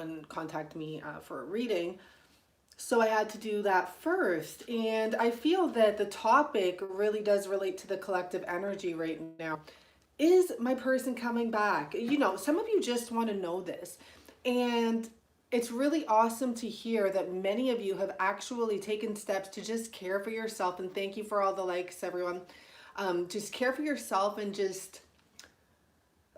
and contact me for a reading. So I had to do that first. And I feel that the topic really does relate to the collective energy right now. Is my person coming back? You know, some of you just want to know this. And it's really awesome to hear that many of you have actually taken steps to just care for yourself. And thank you for all the likes, everyone. Just care for yourself and just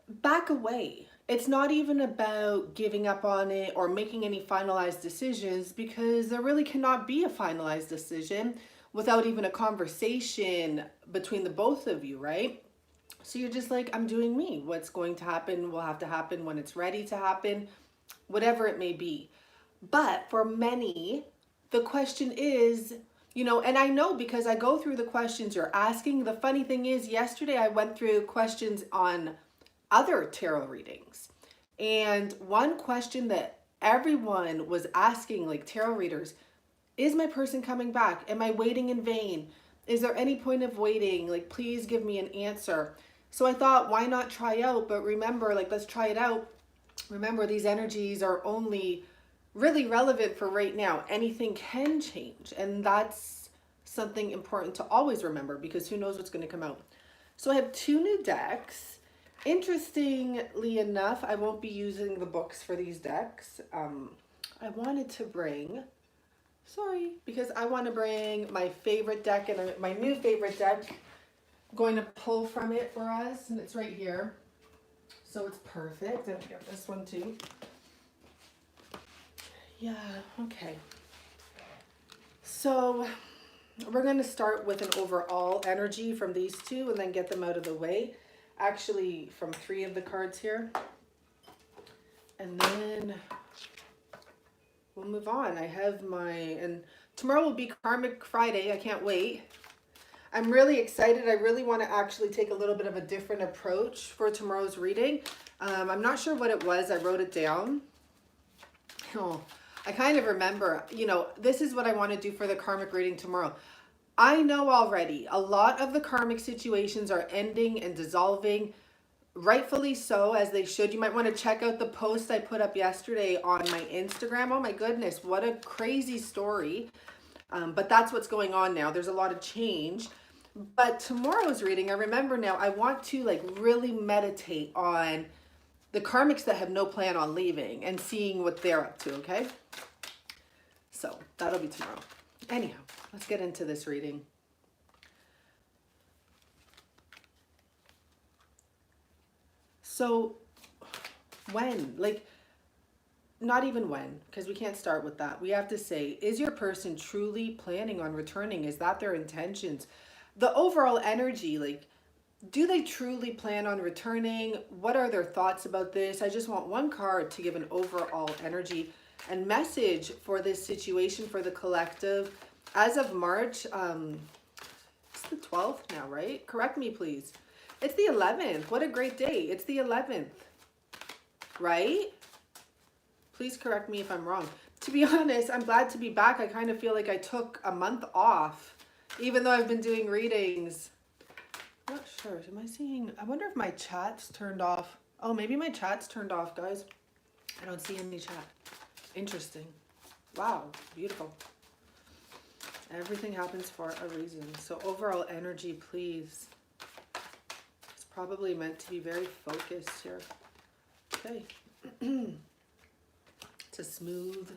back away. It's not even about giving up on it or making any finalized decisions, because there really cannot be a finalized decision without even a conversation between the both of you, right? So you're just like, I'm doing me. What's going to happen will have to happen when it's ready to happen, whatever it may be. But for many, the question is, you know, and I know because I go through the questions you're asking. The funny thing is, yesterday I went through questions on other tarot readings. And one question that everyone was asking, like tarot readers, is my person coming back? Am I waiting in vain? Is there any point of waiting? Like, please give me an answer. So I thought, why not try out? But remember, like, let's try it out. Remember, these energies are only really relevant for right now. Anything can change. And that's something important to always remember, because who knows what's going to come out. So I have 2 new decks. Interestingly enough, I won't be using the books for these decks. I wanted to bring, because I want to bring my favorite deck and my new favorite deck. I'm going to pull from it for us, and it's right here. So it's perfect. And I got this one too. Yeah, okay. So we're going to start with an overall energy from these 2 and then get them out of the way. Actually, from 3 of the cards here. And then we'll move on. I have and tomorrow will be Karmic Friday. I can't wait. I'm really excited. I really want to actually take a little bit of a different approach for tomorrow's reading. I'm not sure what it was. I wrote it down. Oh, I kind of remember, you know, this is what I want to do for the karmic reading tomorrow. I know already a lot of the karmic situations are ending and dissolving, rightfully so, as they should. You might want to check out the post I put up yesterday on my Instagram. Oh my goodness, what a crazy story. But that's what's going on now. There's a lot of change. But tomorrow's reading, I remember now, I want to like really meditate on the karmics that have no plan on leaving and seeing what they're up to, okay? So that'll be tomorrow. Anyhow, let's get into this reading. So when, like, not even when, because we can't start with that. We have to say, is your person truly planning on returning? Is that their intentions? The overall energy, like, do they truly plan on returning? What are their thoughts about this? I just want one card to give an overall energy and message for this situation for the collective. As of March, it's the 12th now, right? Correct me, please. It's the 11th. What a great day. It's the 11th, right? Please correct me if I'm wrong. To be honest, I'm glad to be back. I kind of feel like I took a month off, even though I've been doing readings. I'm not sure. Am I seeing? I wonder if my chat's turned off. Oh, maybe my chat's turned off, guys. I don't see any chat. Interesting. Wow, beautiful. Everything happens for a reason. So overall energy, please. It's probably meant to be very focused here. Okay. It's a smooth.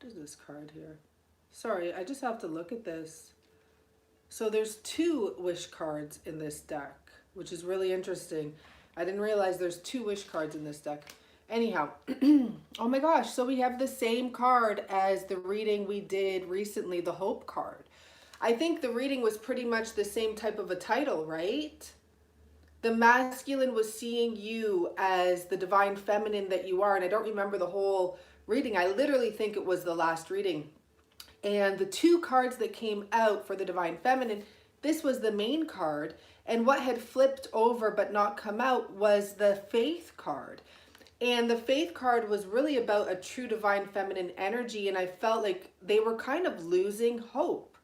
What is this card here? Sorry, I just have to look at this. So there's 2 wish cards in this deck, which is really interesting. I didn't realize there's 2 wish cards in this deck. Anyhow, oh my gosh, so we have the same card as the reading we did recently, the Hope card. I think the reading was pretty much the same type of a title, right? The masculine was seeing you as the divine feminine that you are, and I don't remember the whole reading. I literally think it was the last reading. And the 2 cards that came out for the divine feminine, this was the main card, and what had flipped over but not come out was the faith card. And the faith card was really about a true divine feminine energy, and I felt like they were kind of losing hope.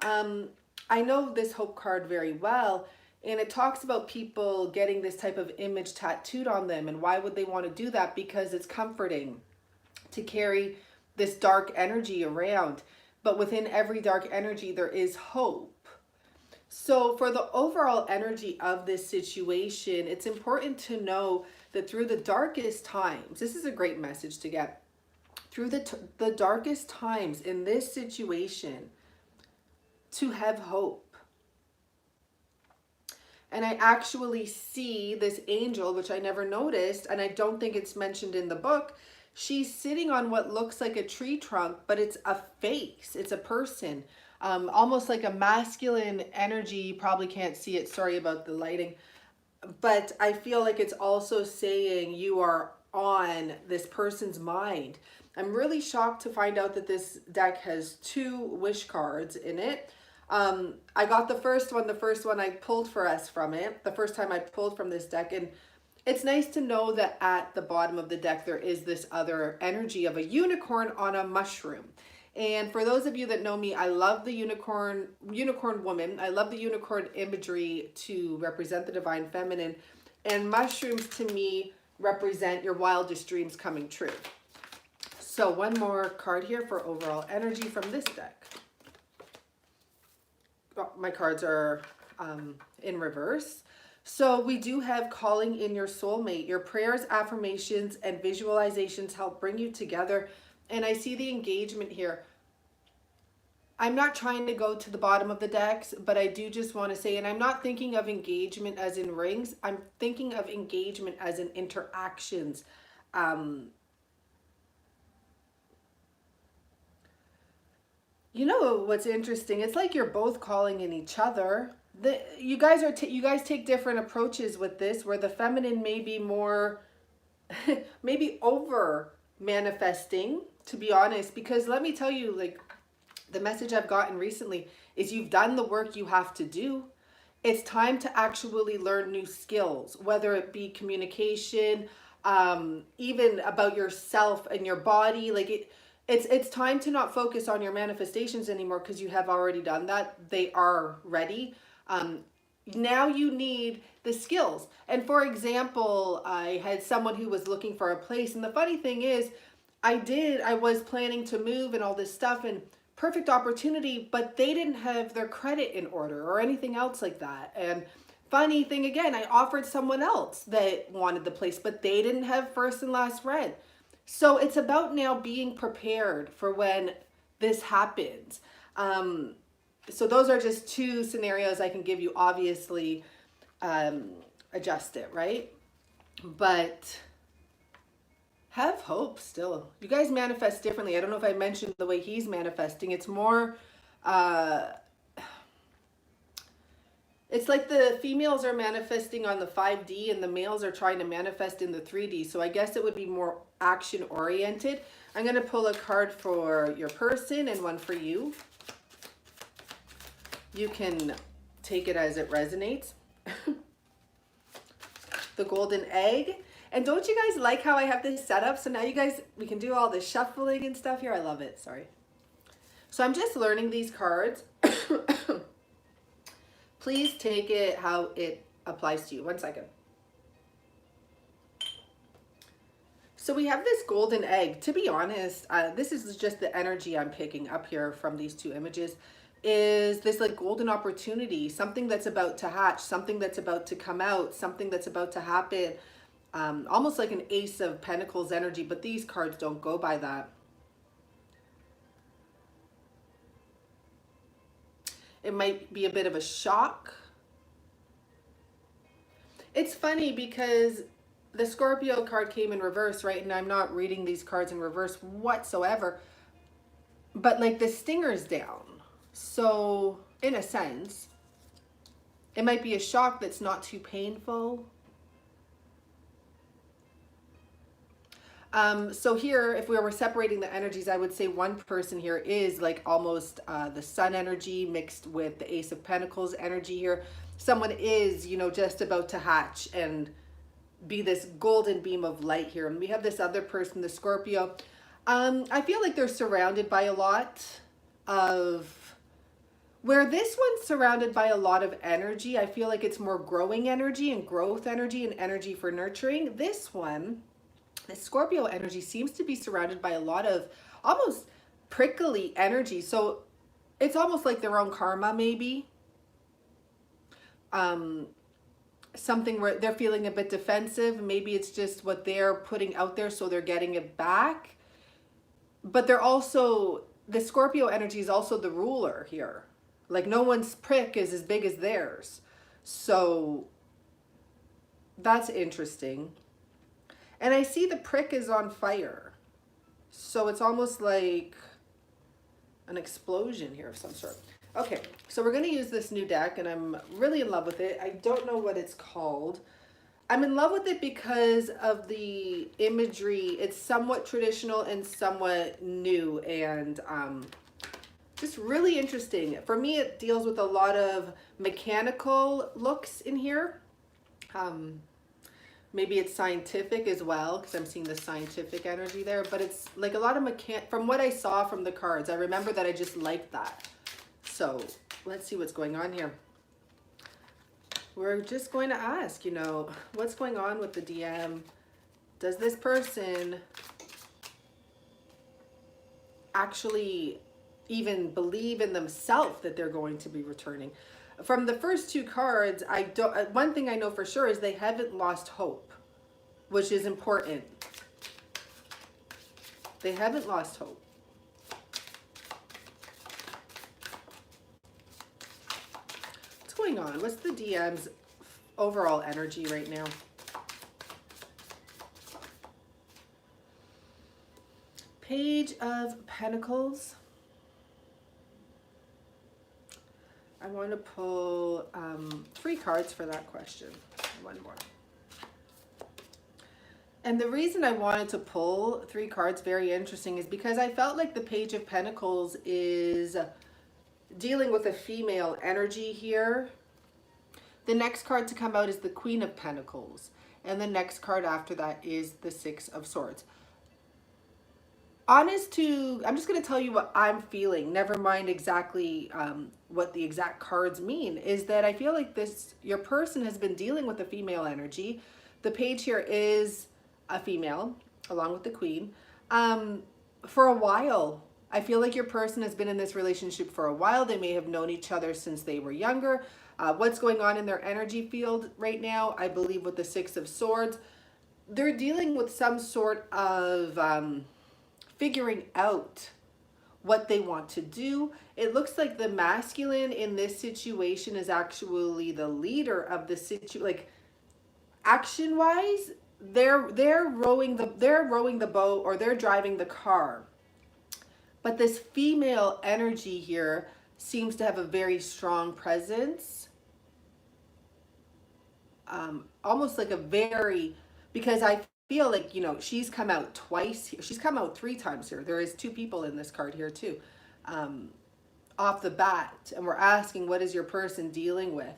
I know this hope card very well, And it talks about people getting this type of image tattooed on them. And why would they want to do that? Because it's comforting to carry this dark energy around. But within every dark energy, there is hope. So for the overall energy of this situation, it's important to know that through the darkest times, this is a great message to get, through the darkest times in this situation, to have hope. And I actually see this angel, which I never noticed, and I don't think it's mentioned in the book. She's sitting on what looks like a tree trunk, but it's a face. It's a person, almost like a masculine energy. You probably can't see it. Sorry about the lighting. But I feel like it's also saying you are on this person's mind. I'm really shocked to find out that this deck has 2 wish cards in it. I got the first one I pulled for us from it, the first time I pulled from this deck. And it's nice to know that at the bottom of the deck, there is this other energy of a unicorn on a mushroom. And for those of you that know me, I love the unicorn woman. I love the unicorn imagery to represent the divine feminine. And mushrooms to me represent your wildest dreams coming true. So one more card here for overall energy from this deck. Oh, my cards are in reverse. So we do have calling in your soulmate. Your prayers, affirmations, and visualizations help bring you together. And I see the engagement here. I'm not trying to go to the bottom of the decks, but I do just want to say, and I'm not thinking of engagement as in rings. I'm thinking of engagement as in interactions. You know what's interesting? It's like you're both calling in each other. You guys take different approaches with this, where the feminine may be more, maybe over manifesting, to be honest. Because let me tell you, like, the message I've gotten recently is you've done the work you have to do. It's time to actually learn new skills, whether it be communication, even about yourself and your body. Like it's time to not focus on your manifestations anymore, because you have already done that. They are ready. Now you need the skills. And for example, I had someone who was looking for a place. And the funny thing is, I was planning to move and all this stuff, and perfect opportunity, but they didn't have their credit in order or anything else like that. And funny thing again, I offered someone else that wanted the place, but they didn't have first and last rent. So it's about now being prepared for when this happens. So those are just 2 scenarios I can give you. Obviously, adjust it, right? But have hope still. You guys manifest differently. I don't know if I mentioned the way he's manifesting. It's more, it's like the females are manifesting on the 5D and the males are trying to manifest in the 3D. So I guess it would be more action oriented. I'm going to pull a card for your person and one for you. You can take it as it resonates. The golden egg. And don't you guys like how I have this set up? So now you guys, we can do all the shuffling and stuff here. I love it. Sorry. So I'm just learning these cards. Please take it how it applies to you. One second. So we have this golden egg. To be honest, this is just the energy I'm picking up here from these 2 images. Is this like golden opportunity, something that's about to hatch, something that's about to come out, something that's about to happen. Almost like an Ace of Pentacles energy, but these cards don't go by that. It might be a bit of a shock. It's funny because the Scorpio card came in reverse, right? And I'm not reading these cards in reverse whatsoever. But like the stinger's down. So in a sense, it might be a shock that's not too painful. So here, if we were separating the energies, I would say one person here is like almost the sun energy mixed with the Ace of Pentacles energy here. Someone is, you know, just about to hatch and be this golden beam of light here. And we have this other person, the Scorpio. I feel like they're surrounded by a lot of Where this one's surrounded by a lot of energy, I feel like it's more growing energy and growth energy and energy for nurturing. This one, the Scorpio energy, seems to be surrounded by a lot of almost prickly energy. So it's almost like their own karma, maybe. Something where they're feeling a bit defensive. Maybe it's just what they're putting out there, so they're getting it back. But they're also, the Scorpio energy is also the ruler here. Like no one's prick is as big as theirs. So that's interesting. And I see the prick is on fire. So it's almost like an explosion here of some sort. Okay, so we're going to use this new deck, and I'm really in love with it. I don't know what it's called. I'm in love with it because of the imagery. It's somewhat traditional and somewhat new, and just really interesting. For me, it deals with a lot of mechanical looks in here. Maybe it's scientific as well, because I'm seeing the scientific energy there, but it's like a lot of from what I saw from the cards, I remember that I just liked that. So let's see what's going on here. We're just going to ask, you know, what's going on with the DM? Does this person actually even believe in themselves that they're going to be returning? From the first two cards, one thing I know for sure is they haven't lost hope, which is important. They haven't lost hope. What's going on? What's the DM's overall energy right now? Page of Pentacles. I want to pull 3 cards for that question. One more. And the reason I wanted to pull 3 cards, very interesting, is because I felt like the Page of Pentacles is dealing with a female energy here. The next card to come out is the Queen of Pentacles. And the next card after that is the Six of Swords. I'm just going to tell you what I'm feeling. Never mind exactly what the exact cards mean. Is that I feel like your person has been dealing with a female energy. The page here is a female, along with the Queen, for a while. I feel like your person has been in this relationship for a while. They may have known each other since they were younger. What's going on in their energy field right now, I believe with the Six of Swords, they're dealing with some sort of figuring out what they want to do. It looks like the masculine in this situation is actually the leader of the situation. Like action wise, they're rowing the boat, or they're driving the car. But this female energy here seems to have a very strong presence. Almost like because I feel like, you know, she's come out twice here. She's come out 3 times here. There is 2 people in this card here too, off the bat. And we're asking, what is your person dealing with?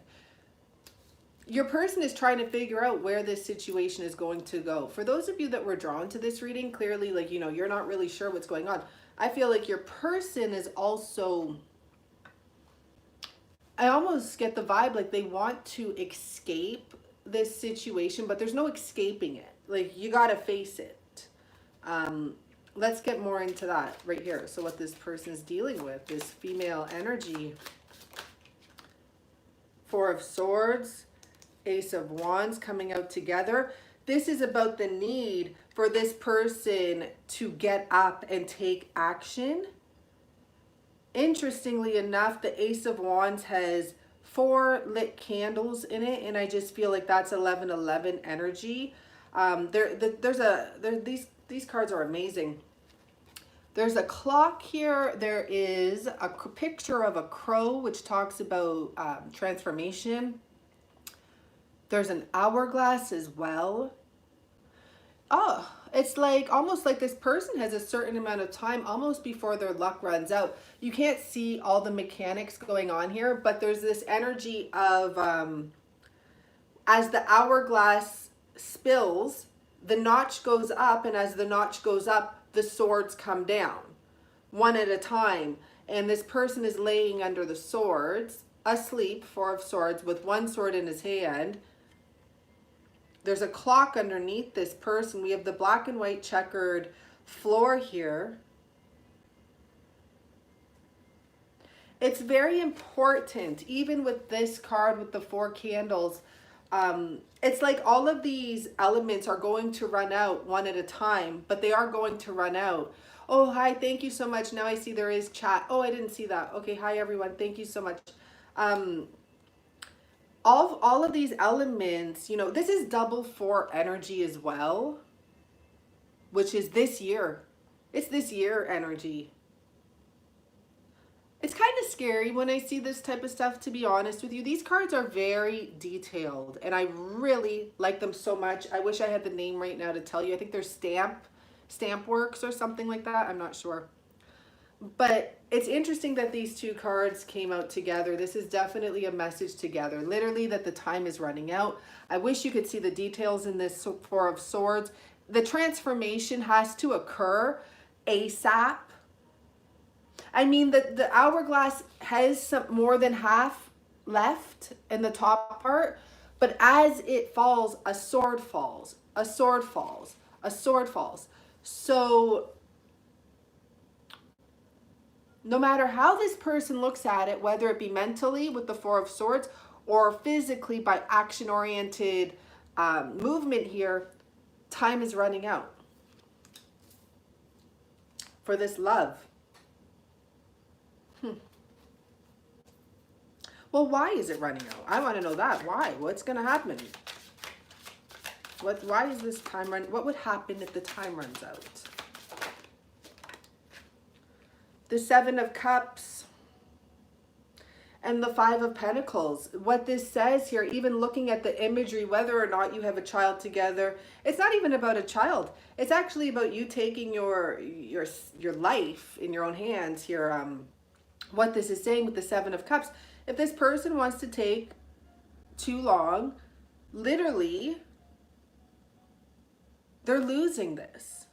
Your person is trying to figure out where this situation is going to go. For those of you that were drawn to this reading, clearly, like, you know, you're not really sure what's going on. I feel like your person is also, I almost get the vibe like they want to escape this situation, but there's no escaping it. Like, you got to face it. Let's get more into that right here. So what this person's dealing with, this female energy. 4 of Swords, Ace of Wands coming out together. This is about the need for this person to get up and take action. Interestingly enough, the Ace of Wands has 4 lit candles in it, and I just feel like that's 1111 energy. These cards are amazing. There's a clock here. There is a picture of a crow, which talks about transformation. There's an hourglass as well. Oh, it's like almost like this person has a certain amount of time almost before their luck runs out. You can't see all the mechanics going on here, but there's this energy of as the hourglass spills, the notch goes up, and as the notch goes up, the swords come down one at a time. And this person is laying under the swords, asleep, Four of Swords, with one sword in his hand. There's a clock underneath this person. We have the black and white checkered floor here. It's very important, even with this card with the 4 candles. It's like all of these elements are going to run out one at a time, but they are going to run out. Oh, hi, thank you so much. Now I see there is chat. Oh, I didn't see that. Okay, hi everyone. Thank you so much. All of these elements, you know, this is double 4 energy as well, which is this year. It's this year energy. It's kind of scary when I see this type of stuff, to be honest with you. These cards are very detailed, and I really like them so much. I wish I had the name right now to tell you. I think they're Stamp Works or something like that. I'm not sure. But it's interesting that these 2 cards came out together. This is definitely a message together. Literally that the time is running out. I wish you could see the details in this 4 of Swords. The transformation has to occur ASAP. I mean, the hourglass has some more than half left in the top part, but as it falls, a sword falls, a sword falls, a sword falls. So no matter how this person looks at it, whether it be mentally with the 4 of Swords or physically by action-oriented movement here, time is running out for this love. Well, why is it running out? I want to know that. Why? What's going to happen? Why is this time run? What would happen if the time runs out? The 7 of Cups and the 5 of Pentacles. What this says here, even looking at the imagery, whether or not you have a child together, it's not even about a child. It's actually about you taking your life in your own hands here. What this is saying with the 7 of Cups, if this person wants to take too long, literally, they're losing this.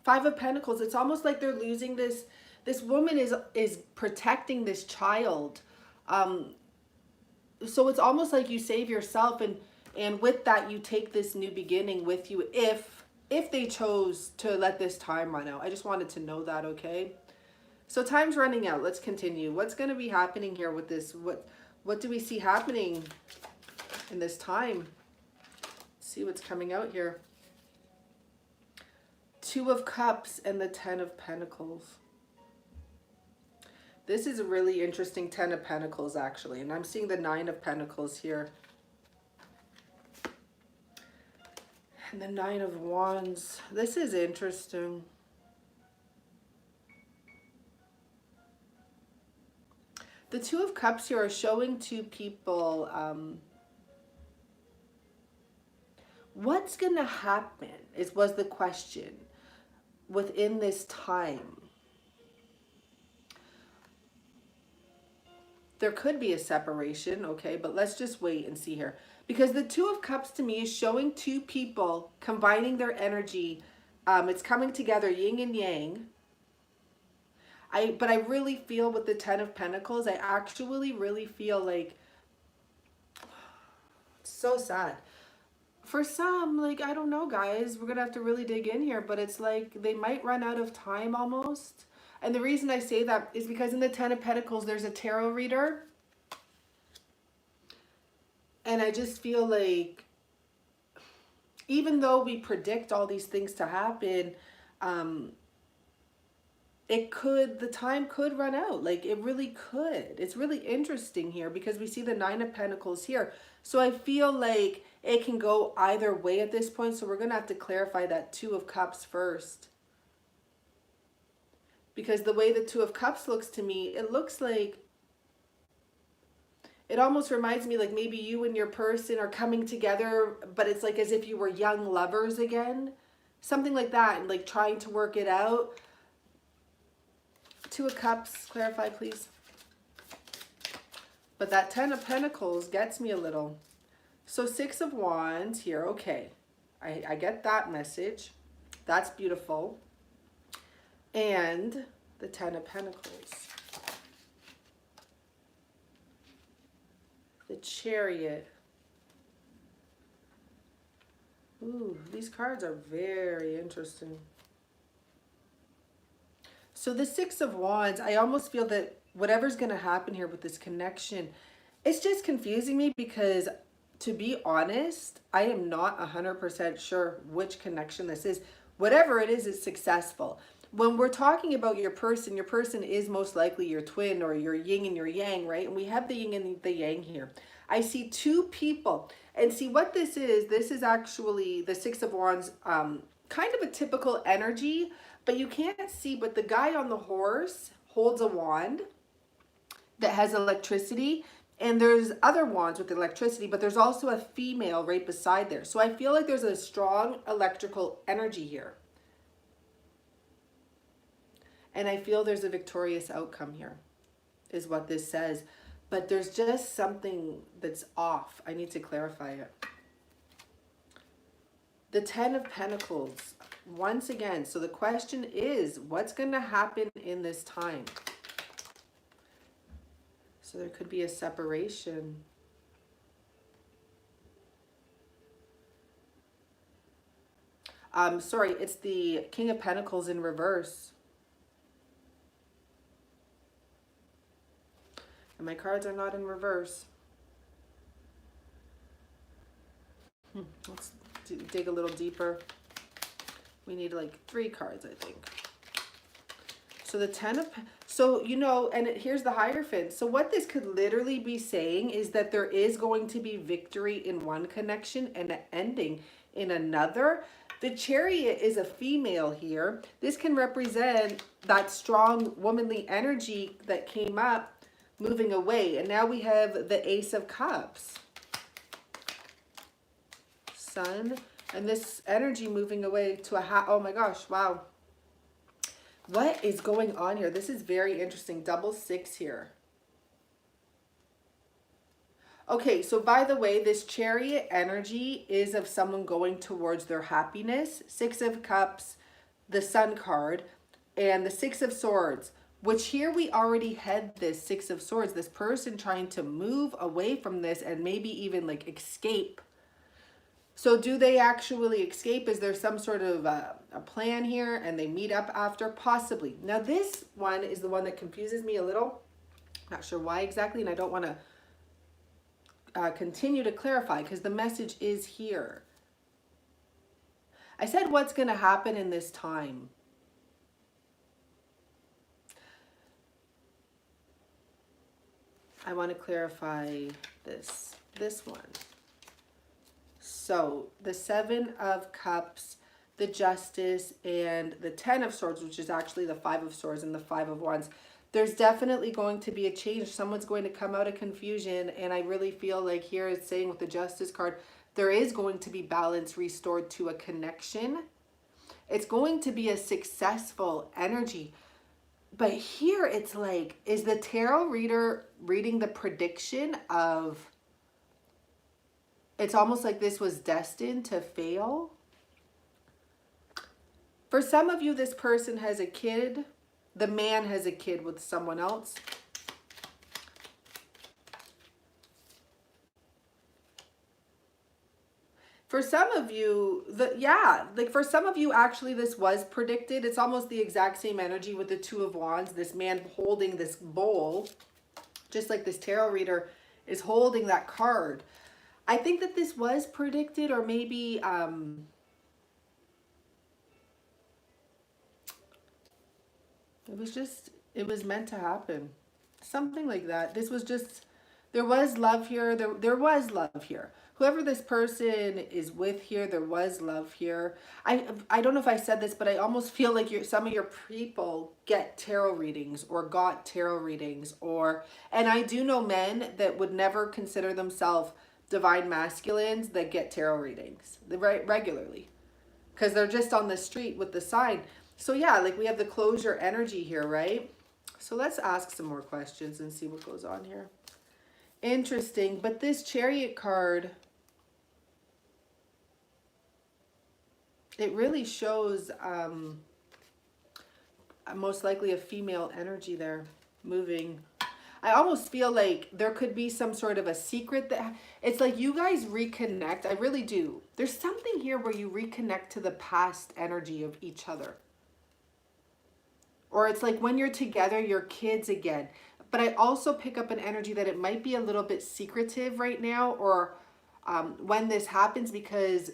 5 of Pentacles, it's almost like they're losing this. This woman is protecting this child. So it's almost like you save yourself, and with that, you take this new beginning with you if they chose to let this time run out. I just wanted to know that, okay? So time's running out. Let's continue. What's going to be happening here with this? What do we see happening in this time? Let's see what's coming out here. 2 of Cups and the 10 of Pentacles. This is a really interesting 10 of Pentacles, actually. And I'm seeing the 9 of Pentacles here. And the 9 of Wands. This is interesting. The 2 of Cups here are showing 2 people what's going to happen was the question within this time. There could be a separation, okay, but let's just wait and see here. Because the 2 of Cups to me is showing 2 people combining their energy. It's coming together, yin and yang. But I really feel with the 10 of Pentacles, I actually really feel like, it's so sad. For some, like, I don't know, guys, we're going to have to really dig in here, but it's like they might run out of time almost. And the reason I say that is because in the 10 of Pentacles, there's a tarot reader. And I just feel like, even though we predict all these things to happen, the time could run out. Like, it really could. It's really interesting here because we see the 9 of Pentacles here. So I feel like it can go either way at this point. So we're going to have to clarify that 2 of Cups first. Because the way the 2 of Cups looks to me, it looks like, it almost reminds me like maybe you and your person are coming together, but it's like as if you were young lovers again. Something like that, and like trying to work it out. 2 of Cups, clarify please. But that 10 of Pentacles gets me a little. So 6 of Wands here, okay. I get that message. That's beautiful. And the 10 of Pentacles. the Chariot. Ooh, these cards are very interesting. So the Six of Wands, I almost feel that whatever's going to happen here with this connection, it's just confusing me because, to be honest, I am not 100% sure which connection this is. Whatever it is, it's successful. When we're talking about your person is most likely your twin or your yin and your yang, right? And we have the yin and the yang here. I see two people. And see what this is actually the Six of Wands, kind of a typical energy, but you can't see, but the guy on the horse holds a wand that has electricity, and there's other wands with electricity, but there's also a female right beside there. So I feel like there's a strong electrical energy here. And I feel there's a victorious outcome here, is what this says. But there's just something that's off. I need to clarify it. The Ten of Pentacles, once again. So the question is, what's going to happen in this time? So there could be a separation. Sorry, it's the King of Pentacles in reverse. And my cards are not in reverse. Let's dig a little deeper. We need like 3 cards, I think. So the so, you know, and here's the Hierophant. So what this could literally be saying is that there is going to be victory in one connection and an ending in another. The Chariot is a female here. This can represent that strong womanly energy that came up moving away. And now we have the Ace of Cups. Sun. And this energy moving away to a oh my gosh, wow. What is going on here? This is very interesting. Double 6 here. Okay, so by the way, this Chariot energy is of someone going towards their happiness. 6 of Cups, the Sun card, and the 6 of Swords, which here we already had this 6 of Swords, this person trying to move away from this and maybe even like escape. So do they actually escape? Is there some sort of a plan here and they meet up after? Possibly. Now this one is the one that confuses me a little. Not sure why exactly, and I don't want to continue to clarify because the message is here. I said what's going to happen in this time. I want to clarify this one. So the 7 of Cups, the Justice, and the 10 of Swords, which is actually the 5 of Swords and the 5 of Wands. There's definitely going to be a change. Someone's going to come out of confusion. And I really feel like here it's saying with the Justice card, there is going to be balance restored to a connection. It's going to be a successful energy. But here it's like, is the tarot reader reading the prediction of, it's almost like this was destined to fail? For some of you, this person has a kid. The man has a kid with someone else. For some of you, for some of you, actually, this was predicted. It's almost the exact same energy with the 2 of Wands. This man holding this bowl, just like this tarot reader is holding that card. I think that this was predicted, or maybe it was meant to happen. Something like that. This was just, there was love here. There was love here. Whoever this person is with here, there was love here. I don't know if I said this, but I almost feel like some of your people get tarot readings or got tarot readings, and I do know men that would never consider themselves divine masculines that get tarot readings regularly because they're just on the street with the sign. So yeah, like we have the closure energy here, right? So let's ask some more questions and see what goes on here. Interesting. But this Chariot card, it really shows most likely a female energy there moving. I almost feel like there could be some sort of a secret that it's like you guys reconnect. I really do. There's something here where you reconnect to the past energy of each other. Or it's like when you're together, you're kids again. But I also pick up an energy that it might be a little bit secretive right now, or when this happens, because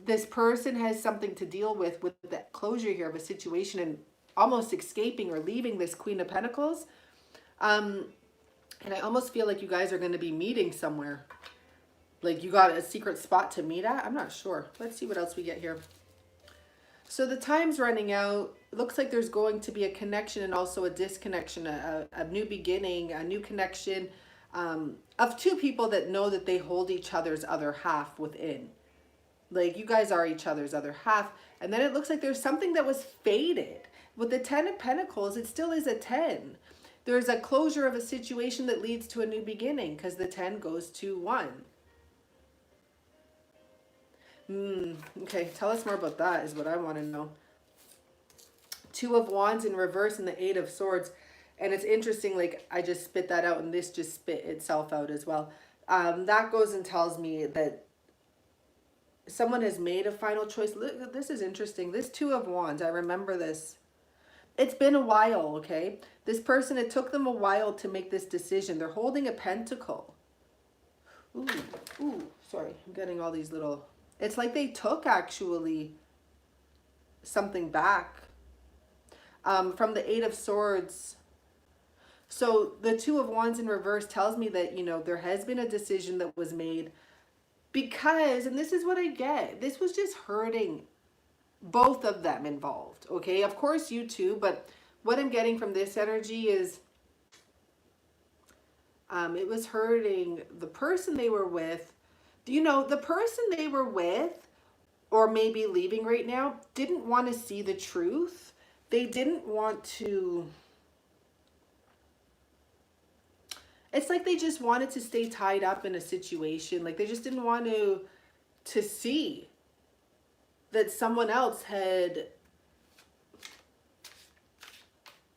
this person has something to deal with that closure here of a situation and almost escaping or leaving this Queen of Pentacles. And I almost feel like you guys are going to be meeting somewhere. Like you got a secret spot to meet at. I'm not sure. Let's see what else we get here. So the time's running out. It looks like there's going to be a connection and also a disconnection, a new beginning, a new connection of two people that know that they hold each other's other half within. Like you guys are each other's other half. And then it looks like there's something that was faded. With the 10 of Pentacles, it still is a 10. There's a closure of a situation that leads to a new beginning because the 10 goes to 1. Okay, tell us more about that is what I want to know. 2 of Wands in reverse and the 8 of Swords. And it's interesting, like I just spit that out and this just spit itself out as well. That goes and tells me that someone has made a final choice. Look, this is interesting. This 2 of Wands, I remember this. It's been a while, okay? This person, it took them a while to make this decision. They're holding a pentacle. Ooh, sorry. I'm getting all these little... It's like they took, actually, something back from the 8 of Swords. So the 2 of Wands in reverse tells me that, you know, there has been a decision that was made because, and this is what I get, this was just hurting both of them involved, okay? Of course you too, but what I'm getting from this energy is it was hurting the person they were with. You know, the person they were with or maybe leaving right now didn't want to see the truth. They didn't want to... It's like they just wanted to stay tied up in a situation. Like they just didn't want to see that someone else had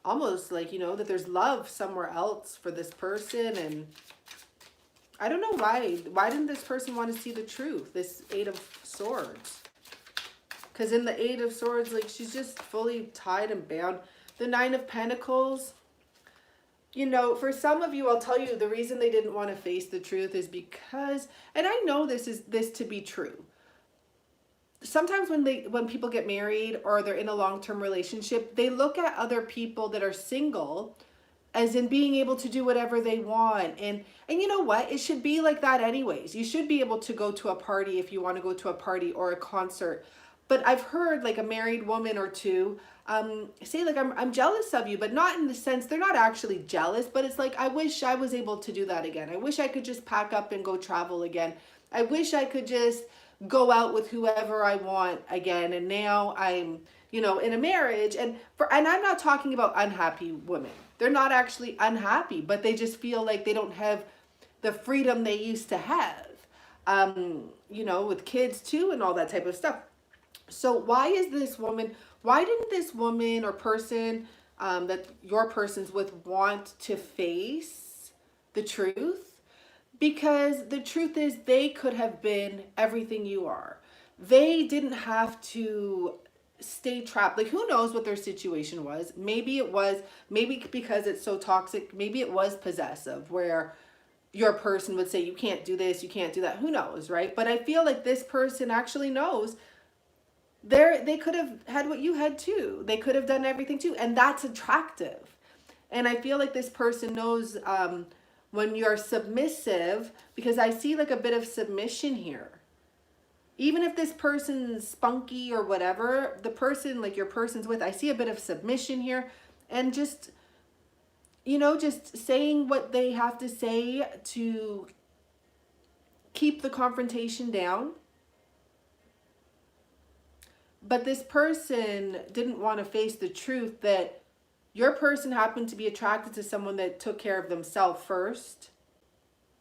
almost like, you know, that there's love somewhere else for this person. And I don't know why. Why didn't this person want to see the truth? This 8 of Swords. Because in the 8 of Swords, like she's just fully tied and bound. The 9 of Pentacles. You know, for some of you, I'll tell you the reason they didn't want to face the truth is because, and I know this to be true. Sometimes when people get married or they're in a long-term relationship, they look at other people that are single as in being able to do whatever they want. And you know what? It should be like that anyways. You should be able to go to a party if you want to go to a party or a concert. But I've heard like a married woman or two say like, I'm jealous of you, but not in the sense, they're not actually jealous, but it's like, I wish I was able to do that again. I wish I could just pack up and go travel again. I wish I could just go out with whoever I want again. And now I'm, you know, in a marriage and I'm not talking about unhappy women. They're not actually unhappy, but they just feel like they don't have the freedom they used to have, you know, with kids too and all that type of stuff. So why didn't this woman or person that your person's with want to face the truth? Because the truth is they could have been everything you are. They didn't have to stay trapped. Like who knows what their situation was. Maybe because it's so toxic, maybe it was possessive where your person would say, you can't do this, you can't do that. Who knows, right? But I feel like this person actually knows they could have had what you had too. They could have done everything too. And that's attractive. And I feel like this person knows when you're submissive, because I see like a bit of submission here. Even if this person's spunky or whatever, the person like your person's with, I see a bit of submission here. And just, you know, just saying what they have to say to keep the confrontation down. But this person didn't want to face the truth that your person happened to be attracted to someone that took care of themselves first,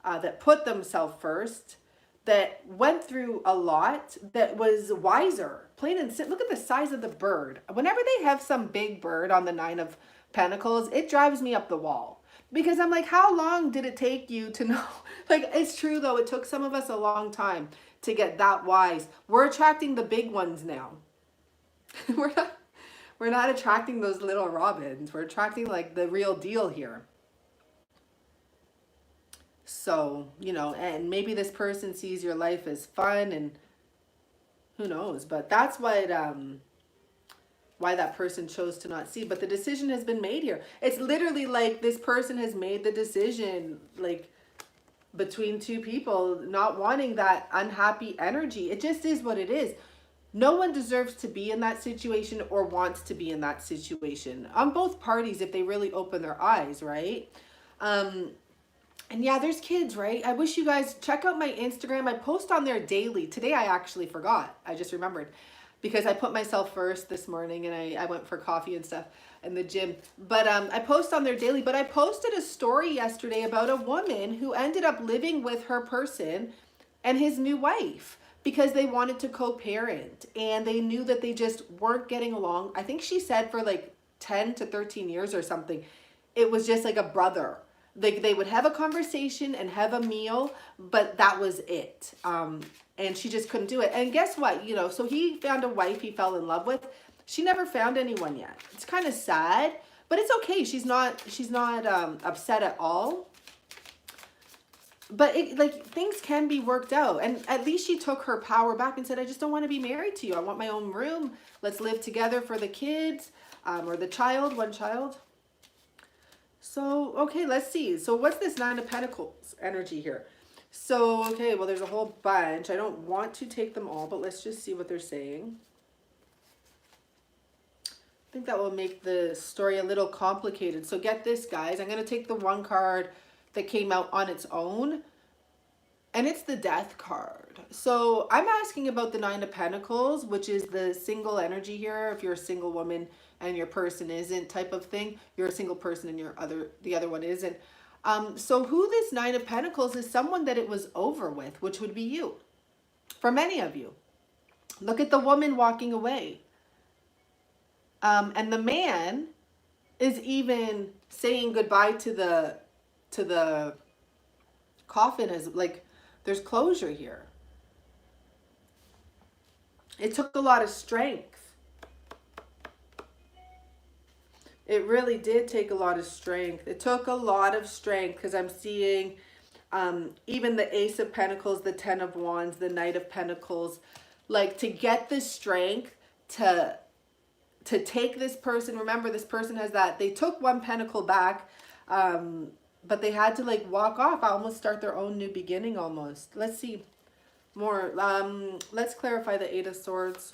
that put themselves first, that went through a lot, that was wiser. Plain and simple. Look at the size of the bird. Whenever they have some big bird on the 9 of Pentacles, it drives me up the wall. Because I'm like, how long did it take you to know? Like, it's true though. It took some of us a long time to get that wise. We're attracting the big ones now. we're not, we're not attracting those little robins. We're attracting like the real deal here. So, you know, and maybe this person sees your life as fun and who knows, but that's what why that person chose to not see. But the decision has been made here. It's literally like this person has made the decision, like between two people not wanting that unhappy energy. It just is what it is. No one deserves to be in that situation or wants to be in that situation on both parties if they really open their eyes, right? And yeah, there's kids, right? I wish you guys check out my Instagram. I post on there daily. Today I actually forgot. I just remembered because I put myself first this morning and I went for coffee and stuff in the gym. But I post on there daily. But I posted a story yesterday about a woman who ended up living with her person and his new wife because they wanted to co-parent and they knew that they just weren't getting along. I think she said for like 10 to 13 years or something. It was just like a brother. Like they would have a conversation and have a meal, but that was it. And she just couldn't do it. And guess what? You know, so he found a wife he fell in love with. She never found anyone yet. It's kind of sad, but it's okay. She's not upset at all. But it, like things can be worked out. And at least she took her power back and said, I just don't want to be married to you. I want my own room. Let's live together for the kids, or the child, one child. So, okay, let's see. So what's this Nine of Pentacles energy here? So, okay, well, there's a whole bunch. I don't want to take them all, but let's just see what they're saying. I think that will make the story a little complicated. So get this, guys. I'm going to take the one card that came out on its own, and it's the Death card. So I'm asking about the Nine of Pentacles, which is the single energy here. If you're a single woman and your person isn't type of thing, you're a single person and the other one isn't. So who this Nine of Pentacles is someone that it was over with, which would be you. For many of you. Look at the woman walking away. And the man is even saying goodbye to the coffin, as like there's closure here. It took a lot of strength. It really did take a lot of strength. It took a lot of strength because I'm seeing even the Ace of Pentacles, the Ten of Wands, the Knight of Pentacles, like to get the strength to take this person. Remember, this person has that. They took one pentacle back, but they had to like walk off, almost start their own new beginning almost. Let's see more. Let's clarify the Eight of Swords.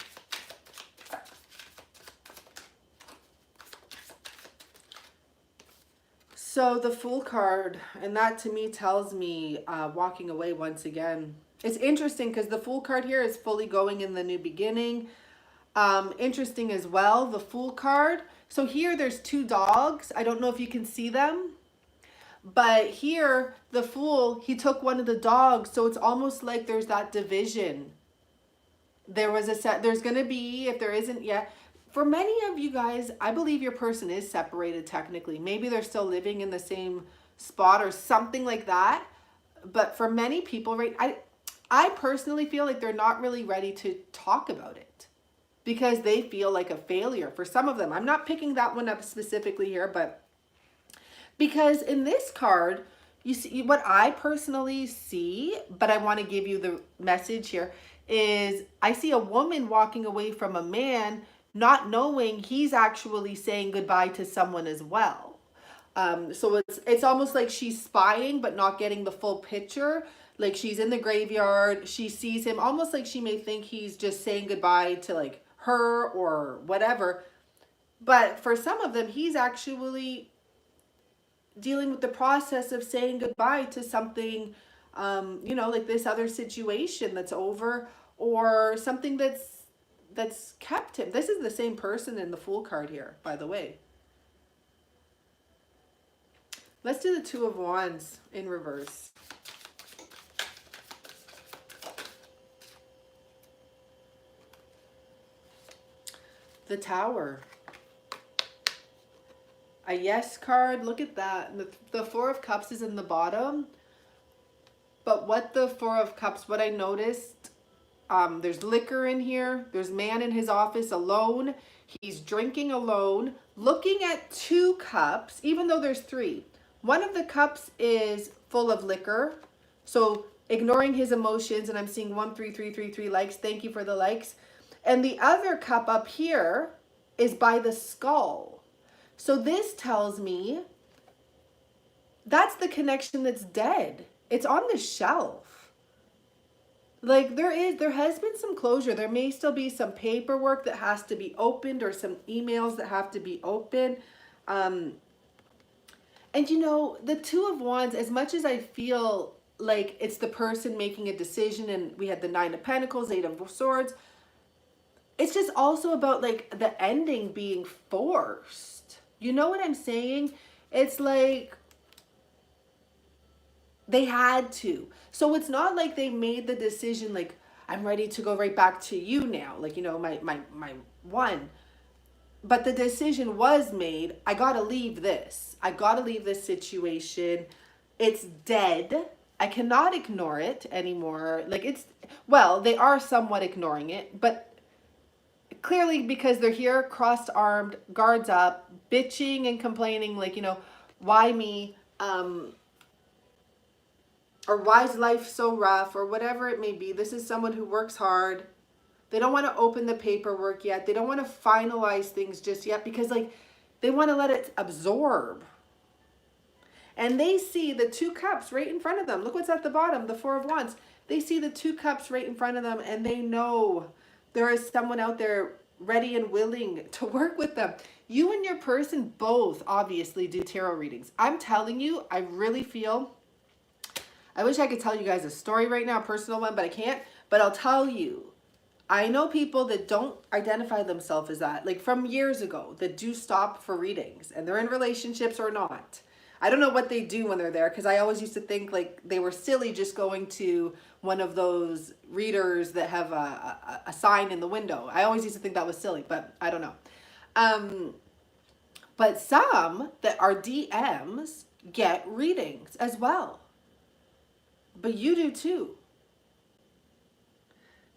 So the Fool card, and that to me tells me walking away once again. It's interesting because the Fool card here is fully going in the new beginning. Interesting as well, the Fool card. So here there's two dogs. I don't know if you can see them. But here, the Fool, he took one of the dogs. So it's almost like there's that division. There was a set, there's going to be, if there isn't yet. For many of you guys, I believe your person is separated technically. Maybe they're still living in the same spot or something like that. But for many people, right, I personally feel like they're not really ready to talk about it because they feel like a failure for some of them. I'm not picking that one up specifically here, but because in this card, you see what I personally see, but I want to give you the message here, is I see a woman walking away from a man not knowing he's actually saying goodbye to someone as well. So it's almost like she's spying but not getting the full picture. Like she's in the graveyard, she sees him, almost like she may think he's just saying goodbye to like her or whatever. But for some of them, he's actually dealing with the process of saying goodbye to something, you know, like this other situation that's over, or something that's kept him. This is the same person in the Fool card here, by the way. Let's do the Two of Wands in reverse. The Tower. a yes card. Look at that. The Four of Cups is in the bottom. But what the Four of Cups, what I noticed, there's liquor in here. There's man in his office alone. He's drinking alone, looking at 2 cups, even though there's 3. One of the cups is full of liquor. So ignoring his emotions, and I'm seeing 13333 likes. Thank you for the likes. And the other cup up here is by the skull. So this tells me that's the connection that's dead. It's on the shelf. Like there has been some closure. There may still be some paperwork that has to be opened or some emails that have to be opened. And you know, the Two of Wands, as much as I feel like it's the person making a decision, and we had the Nine of Pentacles, Eight of Swords, it's just also about like the ending being forced. You know what I'm saying? It's like they had to. So it's not like they made the decision like, I'm ready to go right back to you now. Like, you know, my one. But the decision was made. I got to leave this. I got to leave this situation. It's dead. I cannot ignore it anymore. Like it's, well, they are somewhat ignoring it, but clearly because they're here crossed armed, guards up, bitching and complaining like, you know, why me? Or why is life so rough, or whatever it may be. This is someone who works hard. They don't want to open the paperwork yet. They don't want to finalize things just yet because like they want to let it absorb. And they see the 2 cups right in front of them. Look what's at the bottom, the Four of Wands. They see the 2 cups right in front of them, and they know there is someone out there ready and willing to work with them. You and your person both obviously do tarot readings. I'm telling you, I really feel, I wish I could tell you guys a story right now, a personal one, but I can't. But I'll tell you, I know people that don't identify themselves as that, like from years ago, that do stop for readings, and they're in relationships or not. I don't know what they do when they're there, because I always used to think like they were silly just going to one of those readers that have a sign in the window. I always used to think that was silly, but I don't know. But some that are DMs get readings as well. But you do too.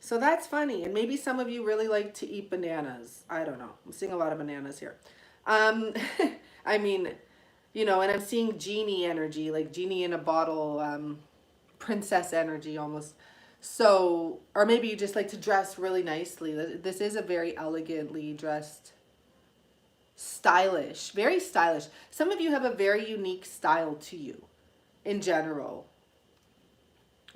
So that's funny. And maybe some of you really like to eat bananas. I don't know. I'm seeing a lot of bananas here. I mean, you know, and I'm seeing genie energy, like genie in a bottle, princess energy almost. So, or maybe you just like to dress really nicely. This is a very elegantly dressed, stylish, very stylish. Some of you have a very unique style to you in general.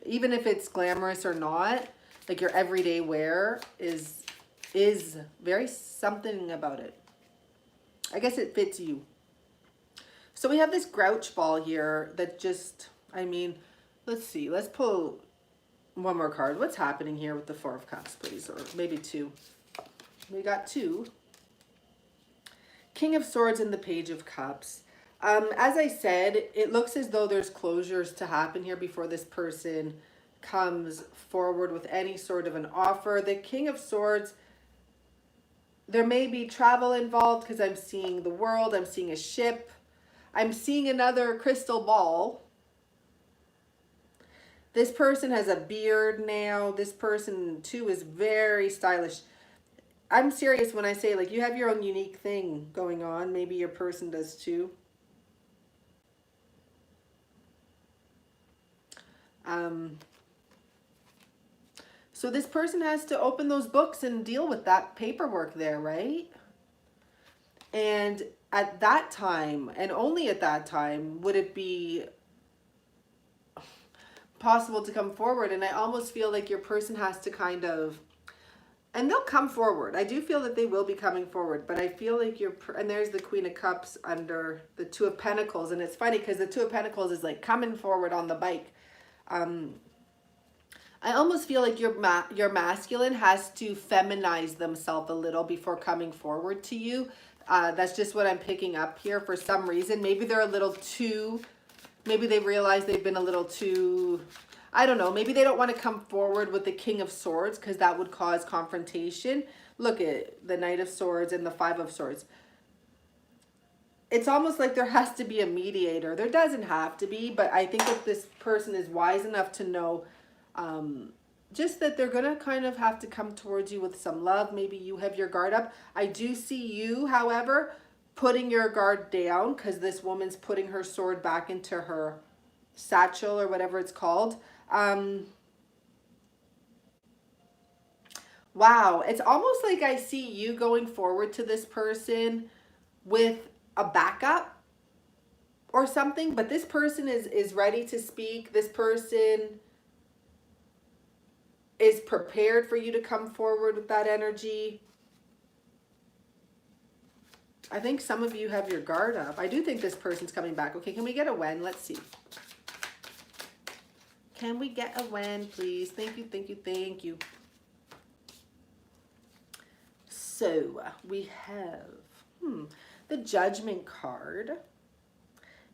Even if it's glamorous or not, like your everyday wear is very something about it. I guess it fits you. So we have this grouch ball here that just, I mean, let's see. Let's pull one more card. What's happening here with the Four of Cups, please? Or maybe 2. We got 2. King of Swords and the Page of Cups. As I said, it looks as though there's closures to happen here before this person comes forward with any sort of an offer. The King of Swords, there may be travel involved because I'm seeing the world. I'm seeing a ship. I'm seeing another crystal ball. This person has a beard now. This person too is very stylish. I'm serious when I say like you have your own unique thing going on. Maybe your person does too. So this person has to open those books and deal with that paperwork there, right? And at that time, and only at that time, would it be possible to come forward. And I almost feel like your person has to kind of, and they'll come forward. I do feel that they will be coming forward, but I feel like and there's the Queen of Cups under the Two of Pentacles. And it's funny because the Two of Pentacles is like coming forward on the bike. I almost feel like your masculine has to feminize themselves a little before coming forward to you. That's just what I'm picking up here for some reason. Maybe they're a little too, maybe they realize they've been a little too, I don't know. Maybe they don't want to come forward with the King of Swords because that would cause confrontation. Look at the Knight of Swords and the Five of Swords. it's almost like there has to be a mediator. There doesn't have to be, but I think that this person is wise enough to know just that they're going to kind of have to come towards you with some love. Maybe you have your guard up. I do see you, however, putting your guard down because this woman's putting her sword back into her satchel or whatever it's called. Wow, it's almost like I see you going forward to this person with a backup or something, but this person is ready to speak. This person is prepared for you to come forward with that energy. I think some of you have your guard up. I do think this person's coming back. Okay, can we get a when? Let's see. Can we get a when, please? Thank you, thank you, thank you. So we have the Judgment card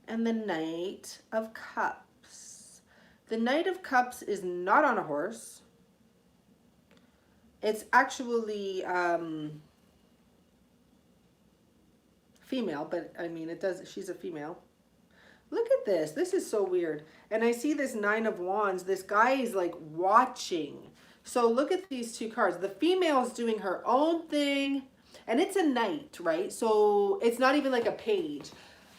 and the Knight of Cups. The Knight of Cups is not on a horse. It's actually female, but I mean, she's a female. Look at this. This is so weird. And I see this Nine of Wands. This guy is like watching. So look at these two cards. The female is doing her own thing, and it's a knight, right? So it's not even like a page.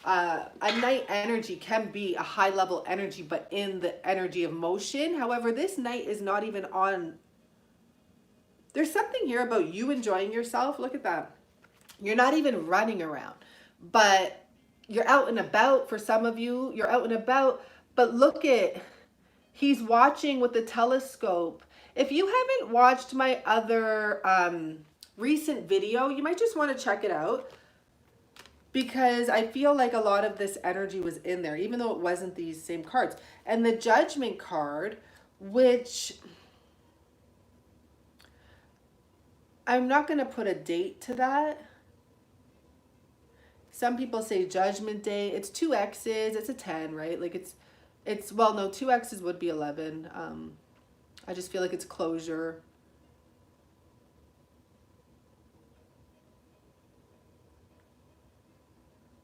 A knight energy can be a high level energy, but in the energy of motion. However, this knight is not even on. There's something here about you enjoying yourself. Look at that. You're not even running around, but you're out and about. For some of you, you're out and about, but look at, he's watching with the telescope. If you haven't watched my other recent video, you might just want to check it out, because I feel like a lot of this energy was in there, even though it wasn't these same cards. And the Judgment card, which I'm not going to put a date to that. Some people say Judgment Day. It's 2 X's. It's a 10, right? Like it's well, no, 2 X's would be 11. I just feel like it's closure.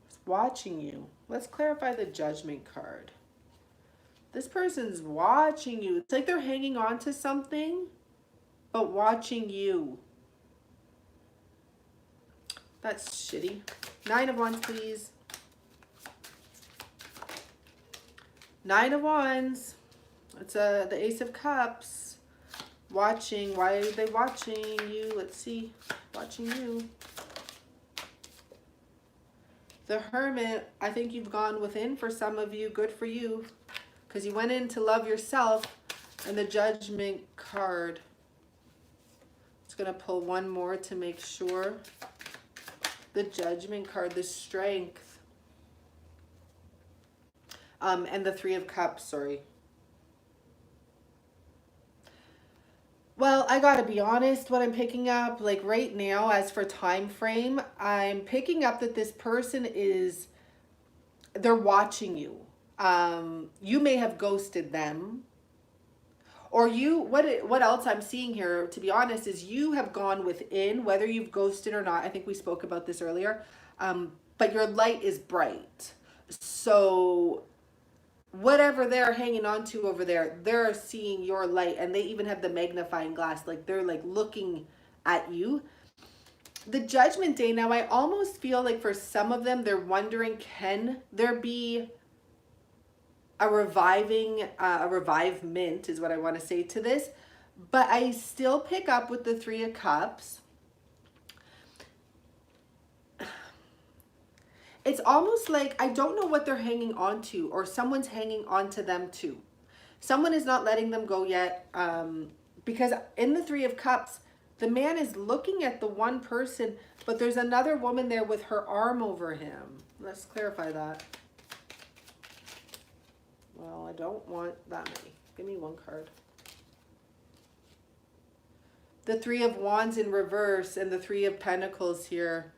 It's watching you. Let's clarify the Judgment card. This person's watching you. It's like they're hanging on to something, but watching you. That's shitty. 9 of Wands, please. 9 of Wands. It's the Ace of Cups. Watching. Why are they watching you? Let's see. Watching you. The Hermit. I think you've gone within for some of you. Good for you. Because you went in to love yourself. And the Judgment card. Just going to pull one more to make sure. The Judgment card, the Strength. And the 3 of Cups, sorry. Well, I gotta be honest, what I'm picking up, like right now, as for time frame, I'm picking up that this person is, they're watching you. You may have ghosted them. Or you, what else I'm seeing here, to be honest, is you have gone within, whether you've ghosted or not. I think we spoke about this earlier. But your light is bright. So whatever they're hanging on to over there, they're seeing your light, and they even have the magnifying glass. Like they're like looking at you. The Judgment Day, now I almost feel like for some of them, they're wondering, can there be a revivement is what I want to say to this. But I still pick up with the 3 of Cups. It's almost like I don't know what they're hanging on to, or someone's hanging on to them too. Someone is not letting them go yet, because in the 3 of Cups, the man is looking at the one person, but there's another woman there with her arm over him. Let's clarify that. Well, I don't want that many. Give me one card. The 3 of Wands in reverse and the 3 of Pentacles here.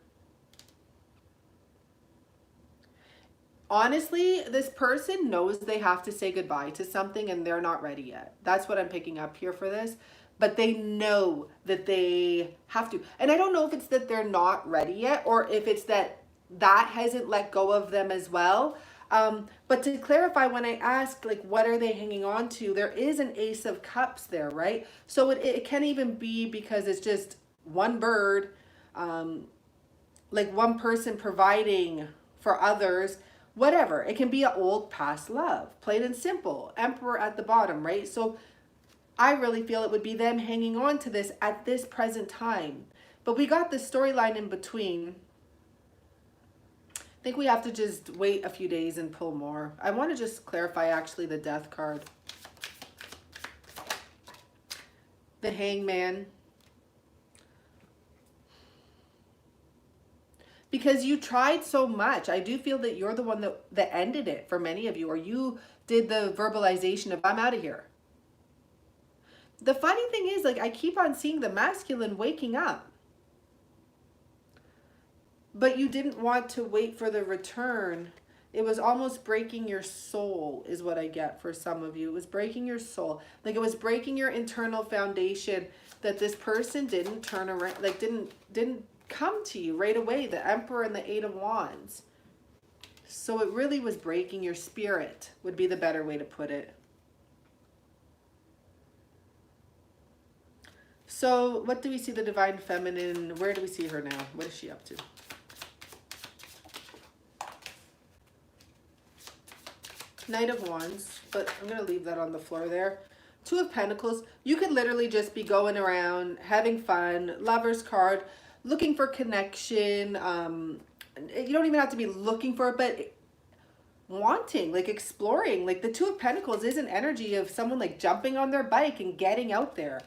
Honestly, this person knows they have to say goodbye to something and they're not ready yet. That's what I'm picking up here for this. But they know that they have to. And I don't know if it's that they're not ready yet, or if it's that that hasn't let go of them as well. But to clarify, when I asked, like, what are they hanging on to, there is an Ace of Cups there, right? So it can even be because it's just one bird, like one person providing for others, whatever. It can be an old past love, plain and simple. Emperor at the bottom, right? So I really feel it would be them hanging on to this at this present time. But we got the storyline in between. I think we have to just wait a few days and pull more. I want to just clarify actually the Death card. The Hangman. Because you tried so much. I do feel that you're the one that ended it for many of you, or you did the verbalization of, I'm out of here. The funny thing is, like, I keep on seeing the masculine waking up. But you didn't want to wait for the return. It was almost breaking your soul is what I get for some of you. It was breaking your soul. Like, it was breaking your internal foundation that this person didn't turn around, like didn't come to you right away. The Emperor and the Eight of Wands. So it really was breaking your spirit, would be the better way to put it. So what do we see the Divine Feminine? Where do we see her now? What is she up to? Knight of Wands, but I'm going to leave that on the floor there. Two of Pentacles. You could literally just be going around, having fun. Lover's card, looking for connection. You don't even have to be looking for it, but wanting, like exploring. Like the Two of Pentacles is an energy of someone like jumping on their bike and getting out there.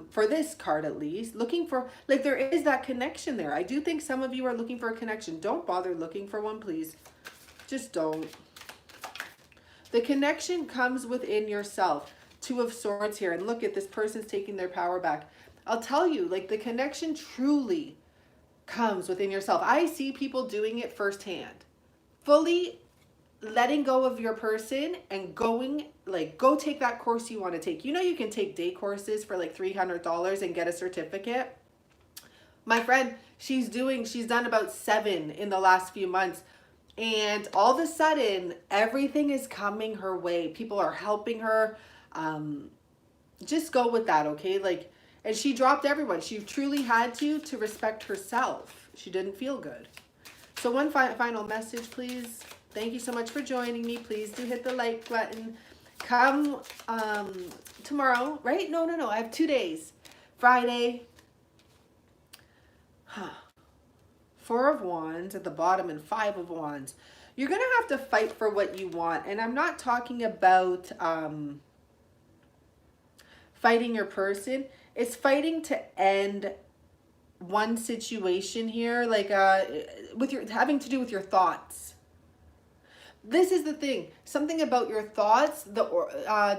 For this card at least, looking for, like, there is that connection there. I do think some of you are looking for a connection. Don't bother looking for one, please. Just don't. The connection comes within yourself. Two of Swords here. And look at this person's taking their power back. I'll tell you, like, the connection truly comes within yourself. I see people doing it firsthand. Fully letting go of your person and going, like, go take that course you want to take. You know, you can take day courses for like $300 and get a certificate. My friend, she's done about 7 in the last few months. And all of a sudden, everything is coming her way. People are helping her. Just go with that, okay? Like, and she dropped everyone. She truly had to respect herself. She didn't feel good. So one final message, please. Thank you so much for joining me. Please do hit the like button. Come tomorrow, right? No. I have 2 days. Friday. Four of Wands at the bottom and Five of Wands. You're going to have to fight for what you want. And I'm not talking about fighting your person. It's fighting to end one situation here, like having to do with your thoughts. This is the thing. Something about your thoughts, the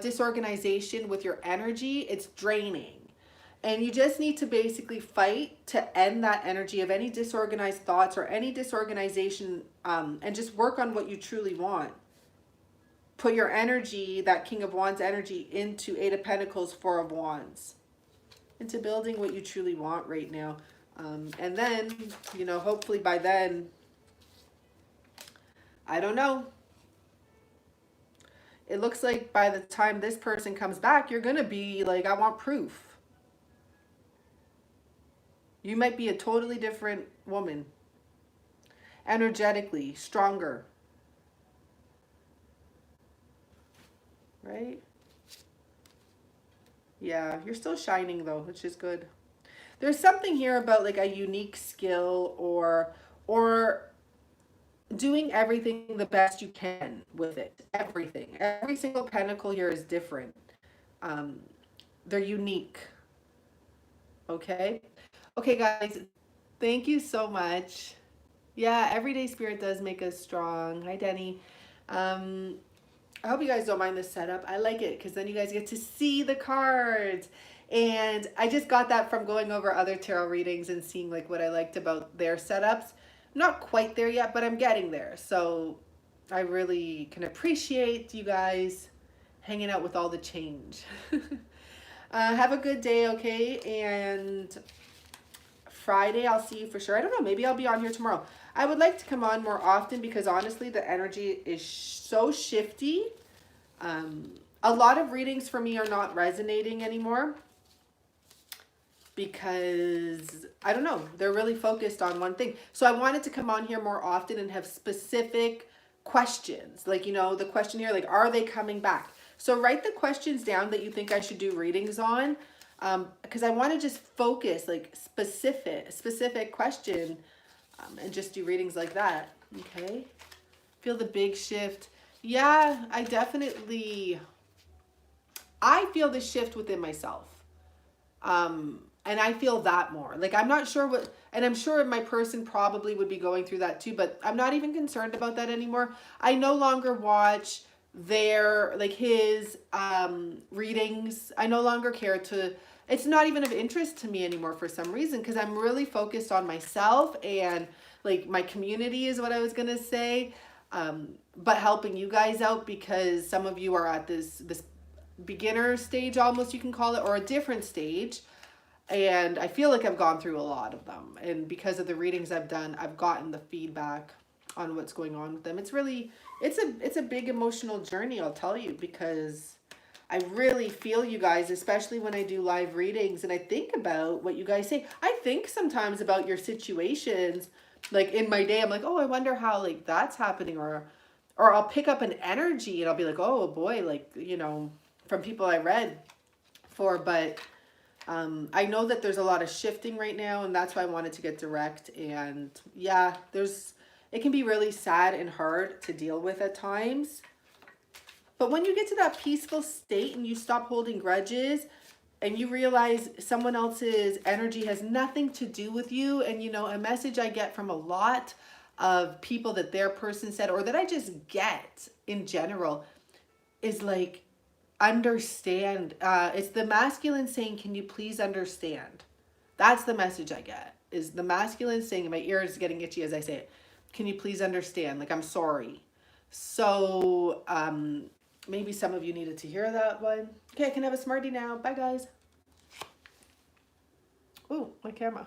disorganization with your energy, it's draining. And you just need to basically fight to end that energy of any disorganized thoughts or any disorganization, and just work on what you truly want. Put your energy, that King of Wands energy, into Eight of Pentacles, Four of Wands. Into building what you truly want right now. And then, you know, hopefully by then, I don't know. It looks like by the time this person comes back, you're going to be like, I want proof. You might be a totally different woman. Energetically, stronger. Right? Yeah, you're still shining though, which is good. There's something here about like a unique skill or doing everything the best you can with it. Everything. Every single pentacle here is different. They're unique. Okay? Okay, guys. Thank you so much. Yeah, everyday spirit does make us strong. Hi, Denny. I hope you guys don't mind this setup. I like it because then you guys get to see the cards. And I just got that from going over other tarot readings and seeing like what I liked about their setups. I'm not quite there yet, but I'm getting there. So I really can appreciate you guys hanging out with all the change. Have a good day, okay? And Friday I'll see you for sure. I don't know, maybe I'll be on here tomorrow. I would like to come on more often because honestly the energy is so shifty. A lot of readings for me are not resonating anymore because, I don't know, they're really focused on one thing. So I wanted to come on here more often and have specific questions. Like, you know, the question here, like, are they coming back? So write the questions down that you think I should do readings on, because I want to just focus, like, specific question, and just do readings like that. Okay. Feel the big shift. Yeah, I feel the shift within myself. And I feel that more. Like, I'm not sure what, and I'm sure my person probably would be going through that too, but I'm not even concerned about that anymore. I no longer watch their, like, his readings. I no longer care to, it's not even of interest to me anymore for some reason, because I'm really focused on myself and, like, my community is what I was gonna say, but helping you guys out, because some of you are at this beginner stage, almost, you can call it, or a different stage, and I feel like I've gone through a lot of them, and because of the readings I've done, I've gotten the feedback on what's going on with them. It's really, it's a big emotional journey, I'll tell you, because I really feel you guys, especially when I do live readings and I think about what you guys say. I think sometimes about your situations, like in my day, I'm like, oh, I wonder how, like, that's happening, or I'll pick up an energy and I'll be like, oh boy, like, you know, from people I read for, but I know that there's a lot of shifting right now, and that's why I wanted to get direct. And yeah, it can be really sad and hard to deal with at times. But when you get to that peaceful state and you stop holding grudges and you realize someone else's energy has nothing to do with you, and, you know, a message I get from a lot of people that their person said, or that I just get in general, is like, understand. It's the masculine saying, can you please understand? That's the message I get, is the masculine saying, and my ear is getting itchy as I say it, can you please understand? Like, I'm sorry. So maybe some of you needed to hear that one. Okay, I can have a Smartie now. Bye, guys. Ooh, my camera.